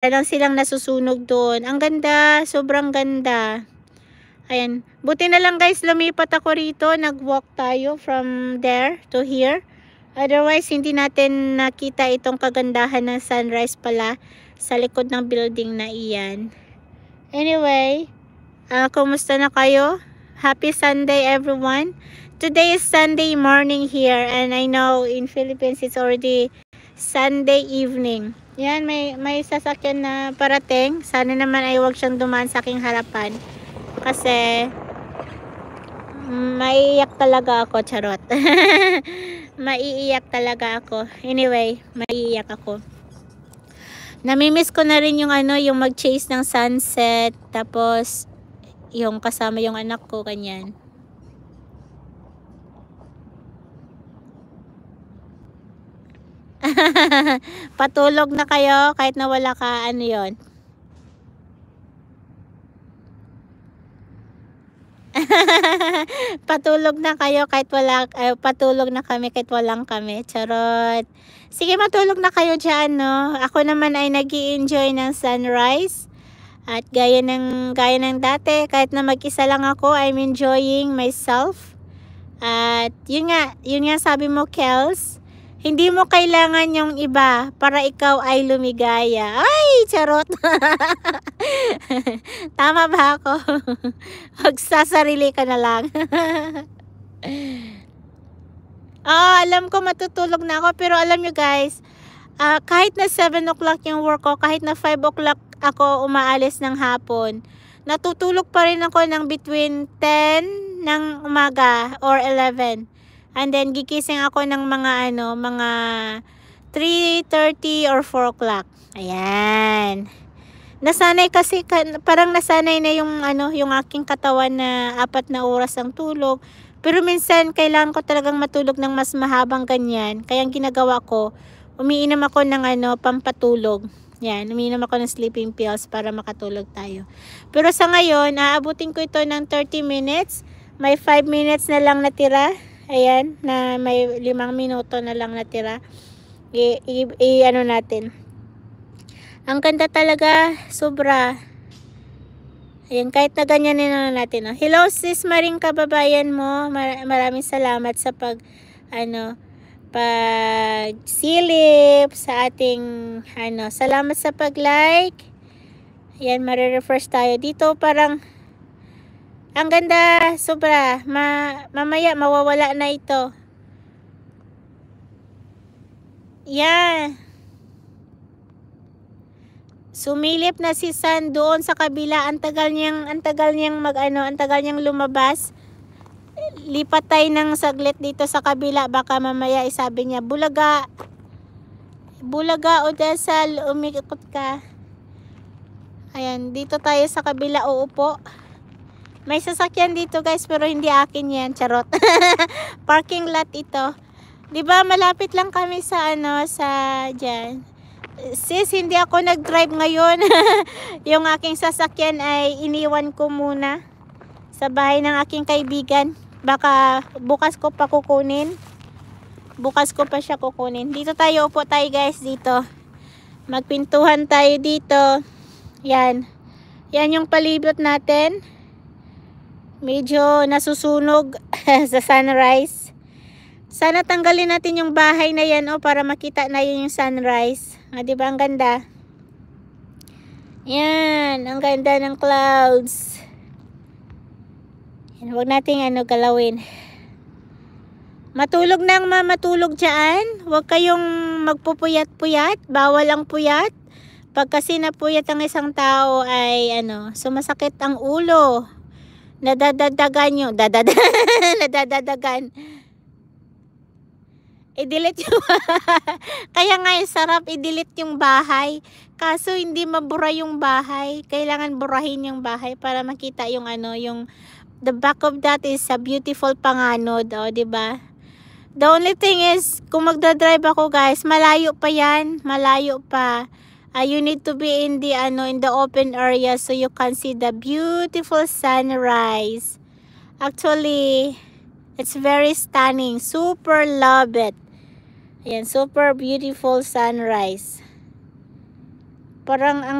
lang silang nasusunog doon. Ang ganda, sobrang ganda. Ayan, buti na lang guys, lumipat ako rito, nag-walk tayo from there to here. Otherwise, hindi natin nakita itong kagandahan ng sunrise pala sa likod ng building na iyan. Anyway, kumusta na kayo? Happy Sunday everyone. Today is Sunday morning here and I know in Philippines it's already Sunday evening. Yan, may sasakyan na parating. Sana naman ay wag siyang dumaan sa aking harapan. Kasi maiiyak talaga ako, charot. Maiiyak talaga ako. Anyway, maiiyak ako. Namimiss ko na rin yung yung mag-chase ng sunset, tapos yung kasama yung anak ko, kanyan. Patulog na kayo kahit na wala ka, ano yon. Patulog na kayo kahit wala, patulog na kami kahit walang kami. Charot. Sige, matulog na kayo dyan, no? Ako naman ay nag-i-enjoy ng sunrise. At gaya ng dati, kahit na mag-isa lang ako, I'm enjoying myself. At yun nga sabi mo, Kels, hindi mo kailangan yung iba para ikaw ay lumigaya. Ay, charot. Tama ba ako? Magsasarili ka na lang. Alam ko matutulog na ako, pero alam nyo guys, kahit na 7 o'clock yung work ko, kahit na 5 o'clock ako umaalis ng hapon, natutulog pa rin ako ng between 10 ng umaga or 11. And then gigising ako ng mga mga 3:30 or 4 o'clock. Ayan. Nasanay kasi, parang nasanay na yung aking katawan na 4 na oras ang tulog. Pero minsan kailangan ko talagang matulog ng mas mahabang ganyan. Kaya ang ginagawa ko, umiinom ako ng pampatulog. Yan, umiinom ako ng sleeping pills para makatulog tayo. Pero sa ngayon, aabutin ko ito ng 30 minutes. May 5 minutes na lang natira. Ayan, na may 5 minuto na lang natira. Ano natin. Ang ganda talaga, sobra. Ayan, kahit na ganyan na natin. Hello sis Maring, kababayan mo. Maraming salamat sa pagsilip sa ating salamat sa pag-like. Ayan, marireverse tayo dito. Parang ang ganda, sobra. Mamaya mawawala na ito. Yan. Sumilip na si San doon sa kabila. Ang tagal niyang lumabas. Lipat tayo ng saglit dito sa kabila. Baka mamaya isabi niya, Bulaga, Odessa, umikot ka. Ayan, dito tayo sa kabila, uupo. May sasakyan dito guys, pero hindi akin yan, charot. Parking lot ito. 'Di ba malapit lang kami sa dyan. Sis, hindi ako nag-drive ngayon. Yung aking sasakyan ay iniwan ko muna sa bahay ng aking kaibigan. Baka bukas ko pa kukunin. Bukas ko pa siya kukunin. Dito tayo, upo tayo guys dito. Magpintuhan tayo dito. Yan. Yan yung palibot natin. Medyo nasusunog sa sunrise. Sana tanggalin natin yung bahay na yan para makita na yun yung sunrise. Diba ang ganda? Yan, ang ganda ng clouds. Yan, huwag nating galawin. Matulog nang matulog dyan. Huwag kayong magpupuyat-puyat. Bawal ang puyat. Pag kasi napuyat ang isang tao ay sumasakit ang ulo. Nadadadagan nyo. Nadadadagan. I-delete yung kaya nga sarap i-delete yung bahay. Kaso hindi mabura yung bahay. Kailangan burahin yung bahay para makita yung yung the back of that is a beautiful panganod. Diba? The only thing is, kung magdadrive ako guys, malayo pa yan. Malayo pa. You need to be in the open area so you can see the beautiful sunrise. Actually, it's very stunning. Super love it. Ayan, super beautiful sunrise. Parang ang